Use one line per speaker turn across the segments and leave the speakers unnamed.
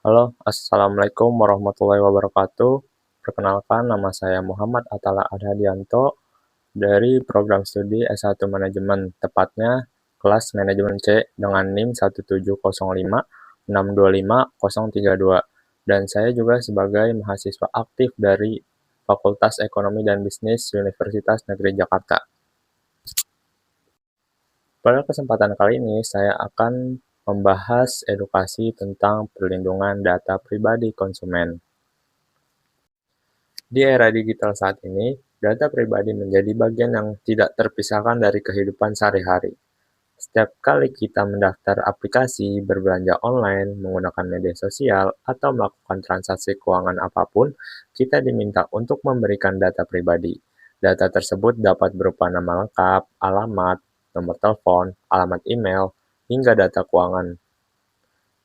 Halo, Assalamualaikum warahmatullahi wabarakatuh. Perkenalkan, nama saya Muhammad Atala Adhadianto dari program studi S1 Manajemen, tepatnya kelas Manajemen C dengan NIM 17056625032. Dan saya juga sebagai mahasiswa aktif dari Fakultas Ekonomi dan Bisnis Universitas Negeri Jakarta. Pada kesempatan kali ini, saya akan membahas edukasi tentang perlindungan data pribadi konsumen. Di era digital saat ini, data pribadi menjadi bagian yang tidak terpisahkan dari kehidupan sehari-hari. Setiap kali kita mendaftar aplikasi, berbelanja online, menggunakan media sosial, atau melakukan transaksi keuangan apapun, kita diminta untuk memberikan data pribadi. Data tersebut dapat berupa nama lengkap, alamat, nomor telepon, alamat email, hingga data keuangan.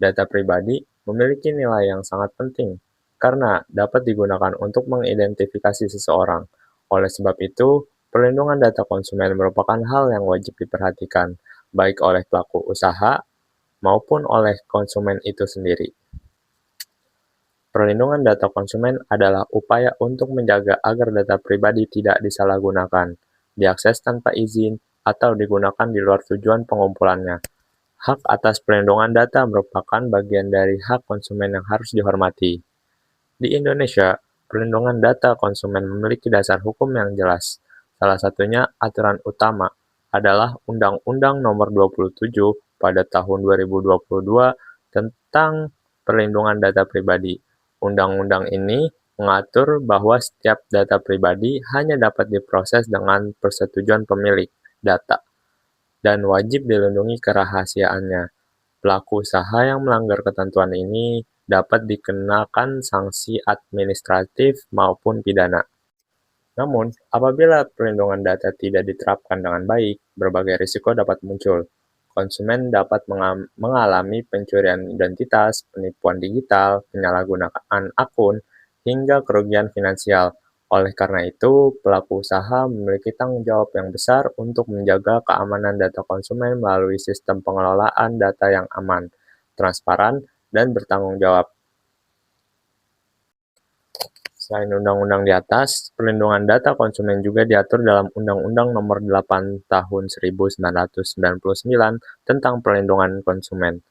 Data pribadi memiliki nilai yang sangat penting karena dapat digunakan untuk mengidentifikasi seseorang. Oleh sebab itu, perlindungan data konsumen merupakan hal yang wajib diperhatikan, baik oleh pelaku usaha maupun oleh konsumen itu sendiri. Perlindungan data konsumen adalah upaya untuk menjaga agar data pribadi tidak disalahgunakan, diakses tanpa izin, atau digunakan di luar tujuan pengumpulannya. Hak atas perlindungan data merupakan bagian dari hak konsumen yang harus dihormati. Di Indonesia, perlindungan data konsumen memiliki dasar hukum yang jelas. Salah satunya aturan utama adalah Undang-Undang Nomor 27 pada tahun 2022 tentang perlindungan data pribadi. Undang-undang ini mengatur bahwa setiap data pribadi hanya dapat diproses dengan persetujuan pemilik data dan wajib dilindungi kerahasiaannya. Pelaku usaha yang melanggar ketentuan ini dapat dikenakan sanksi administratif maupun pidana. Namun, apabila perlindungan data tidak diterapkan dengan baik, berbagai risiko dapat muncul. Konsumen dapat mengalami pencurian identitas, penipuan digital, penyalahgunaan akun, hingga kerugian finansial. Oleh karena itu, pelaku usaha memiliki tanggung jawab yang besar untuk menjaga keamanan data konsumen melalui sistem pengelolaan data yang aman, transparan, dan bertanggung jawab. Selain undang-undang di atas, perlindungan data konsumen juga diatur dalam Undang-Undang Nomor 8 Tahun 1999 tentang perlindungan konsumen.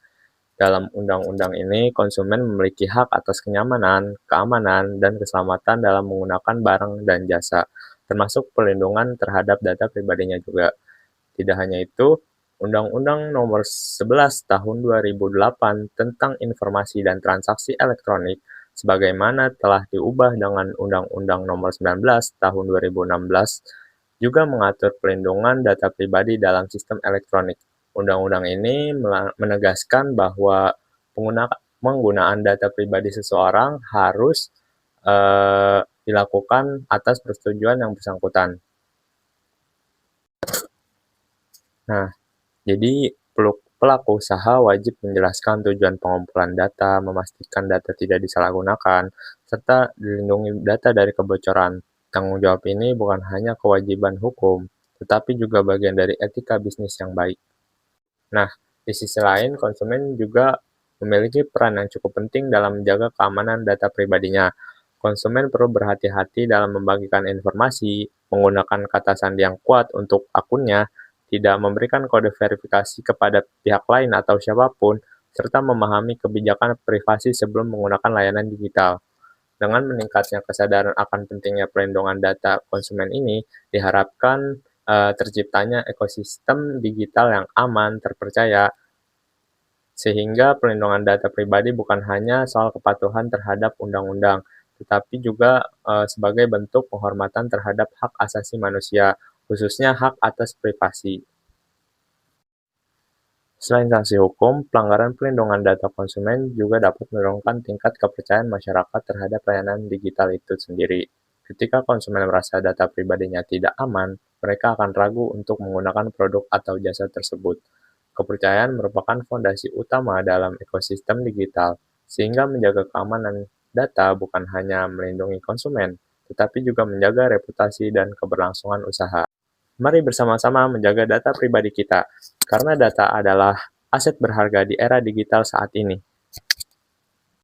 Dalam undang-undang ini, konsumen memiliki hak atas kenyamanan, keamanan, dan keselamatan dalam menggunakan barang dan jasa, termasuk perlindungan terhadap data pribadinya juga. Tidak hanya itu, Undang-Undang Nomor 11 Tahun 2008 tentang Informasi dan Transaksi Elektronik sebagaimana telah diubah dengan Undang-Undang Nomor 19 Tahun 2016 juga mengatur perlindungan data pribadi dalam sistem elektronik. Undang-undang ini menegaskan bahwa penggunaan data pribadi seseorang harus dilakukan atas persetujuan yang bersangkutan. Nah, jadi pelaku usaha wajib menjelaskan tujuan pengumpulan data, memastikan data tidak disalahgunakan, serta dilindungi data dari kebocoran. Tanggung jawab ini bukan hanya kewajiban hukum, tetapi juga bagian dari etika bisnis yang baik. Nah, di sisi lain, konsumen juga memiliki peran yang cukup penting dalam menjaga keamanan data pribadinya. Konsumen perlu berhati-hati dalam membagikan informasi, menggunakan kata sandi yang kuat untuk akunnya, tidak memberikan kode verifikasi kepada pihak lain atau siapapun, serta memahami kebijakan privasi sebelum menggunakan layanan digital. Dengan meningkatnya kesadaran akan pentingnya perlindungan data konsumen ini, diharapkan terciptanya ekosistem digital yang aman, terpercaya, sehingga perlindungan data pribadi bukan hanya soal kepatuhan terhadap undang-undang, tetapi juga sebagai bentuk penghormatan terhadap hak asasi manusia, khususnya hak atas privasi. Selain sanksi hukum, pelanggaran perlindungan data konsumen juga dapat menurunkan tingkat kepercayaan masyarakat terhadap layanan digital itu sendiri. Ketika konsumen merasa data pribadinya tidak aman, mereka akan ragu untuk menggunakan produk atau jasa tersebut. Kepercayaan merupakan fondasi utama dalam ekosistem digital, sehingga menjaga keamanan data bukan hanya melindungi konsumen, tetapi juga menjaga reputasi dan keberlangsungan usaha. Mari bersama-sama menjaga data pribadi kita, karena data adalah aset berharga di era digital saat ini.